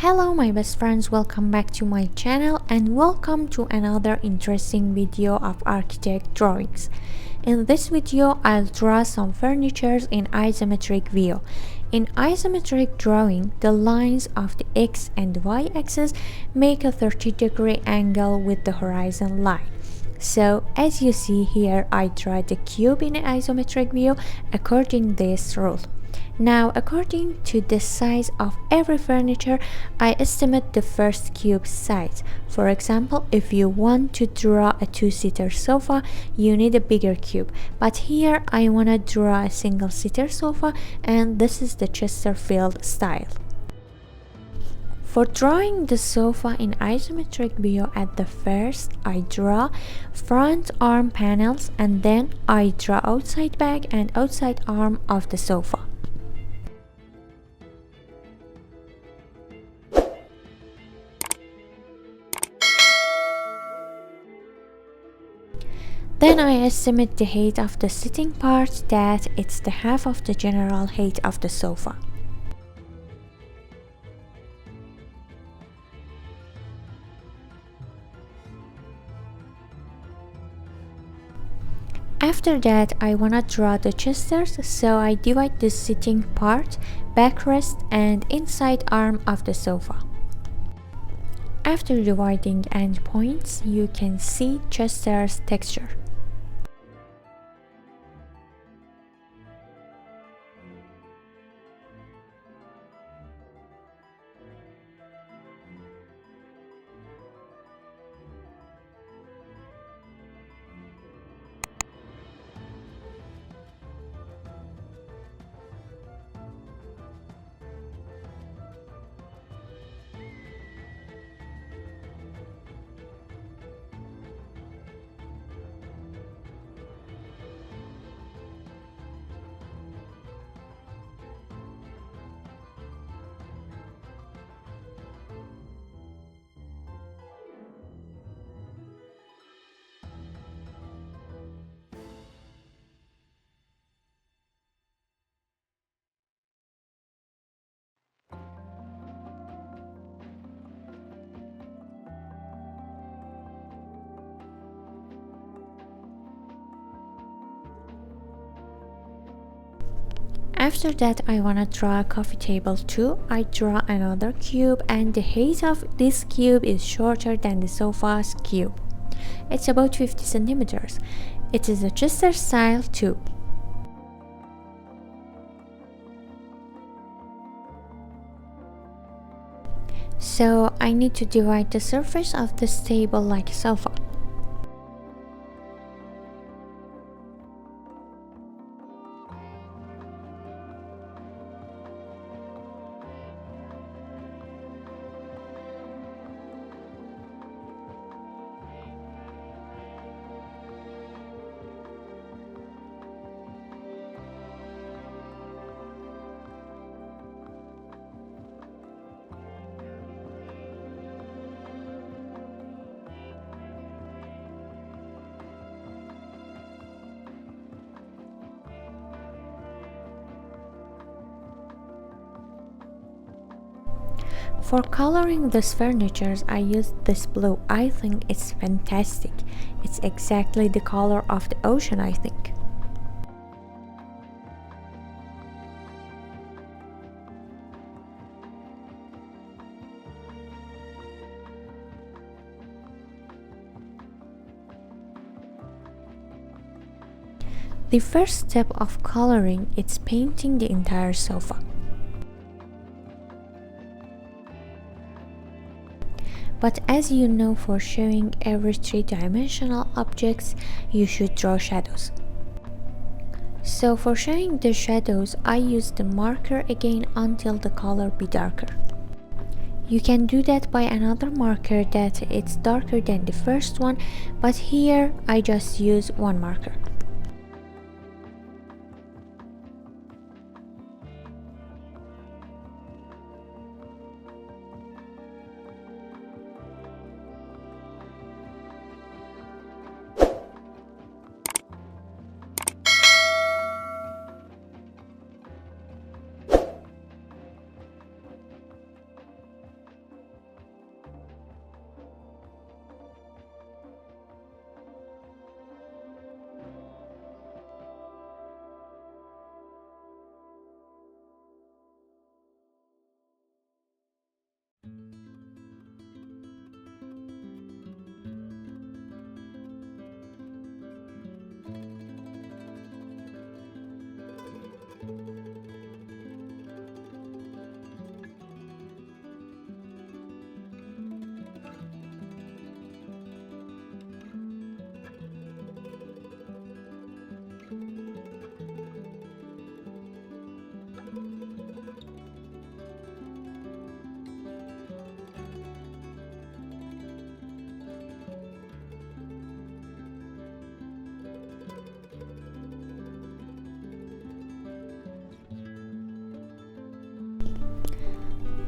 Hello my best friends, welcome back to my channel and welcome to another interesting video of architect drawings. In this video I'll draw some furnitures in isometric view. In isometric drawing, the lines of the x and y axis make a 30-degree angle with the horizon line. So as you see here, I draw the cube in an isometric view according to this rule. Now, according to the size of every furniture, I estimate the first cube size. For example, if you want to draw a two-seater sofa, you need a bigger cube. But here, I want to draw a single-seater sofa, and this is the Chesterfield style. For drawing the sofa in isometric view, at the first I draw front arm panels and then I draw outside back and outside arm of the sofa. Then I estimate the height of the sitting part, that it's the half of the general height of the sofa. After that, I wanna draw the chesters, so I divide the sitting part, backrest and inside arm of the sofa. After dividing endpoints, you can see chesters texture. After that, I wanna draw a coffee table too. I draw another cube and the height of this cube is shorter than the sofa's cube. It's about 50 centimeters. It is a Chester style too. So I need to divide the surface of this table like a sofa. For coloring these furnitures, I used this blue. I think it's fantastic. It's exactly the color of the ocean, I think. The first step of coloring is painting the entire sofa. But as you know, for showing every three-dimensional objects, you should draw shadows. So for showing the shadows, I use the marker again until the color be darker. You can do that by another marker that it's darker than the first one, but here I just use one marker.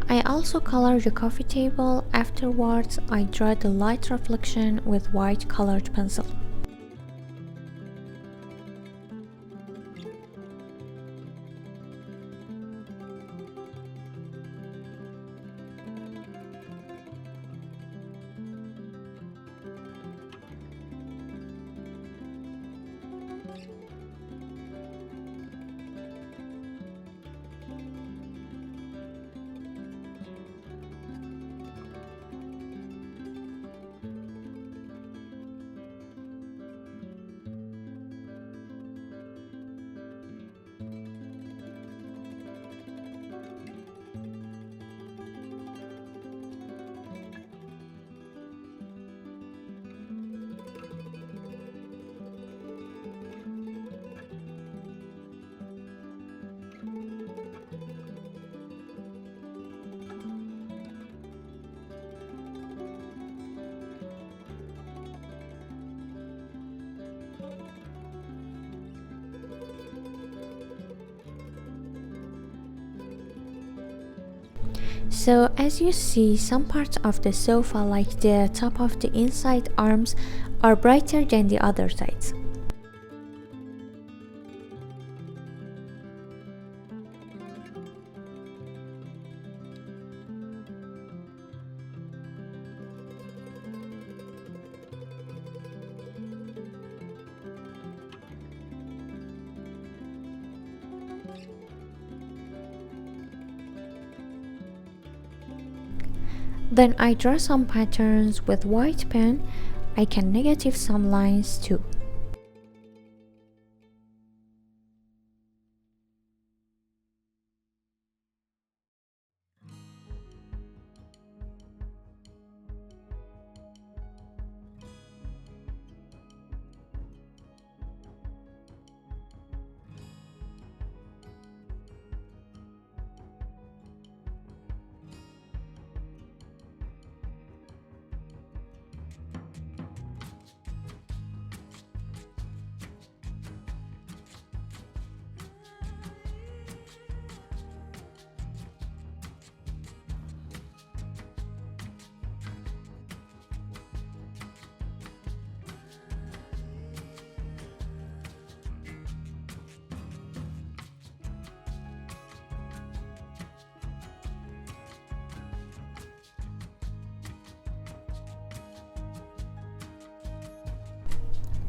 I also colored the coffee table. Afterwards, I drew the light reflection with white colored pencil. So as you see, some parts of the sofa, like the top of the inside arms, are brighter than the other sides. Then I draw some patterns with white pen. I can negative some lines too.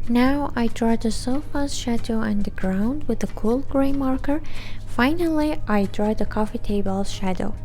Now I draw the sofa's shadow and the ground with a cool gray marker. Finally, I draw the coffee table's shadow.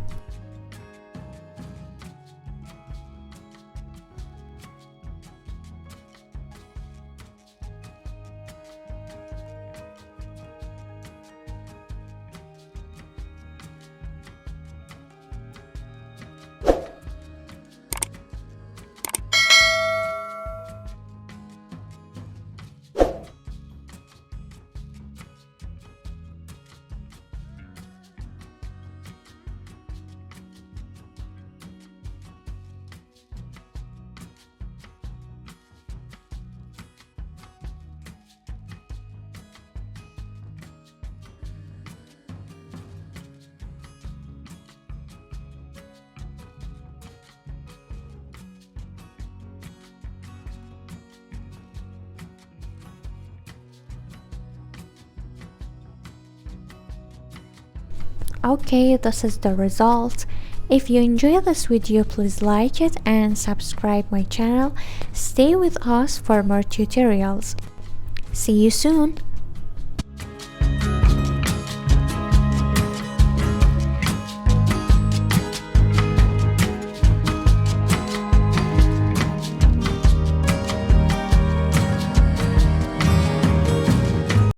Okay, this is the result. If you enjoy this video, please like it and subscribe my channel. Stay with us for more tutorials. See you soon.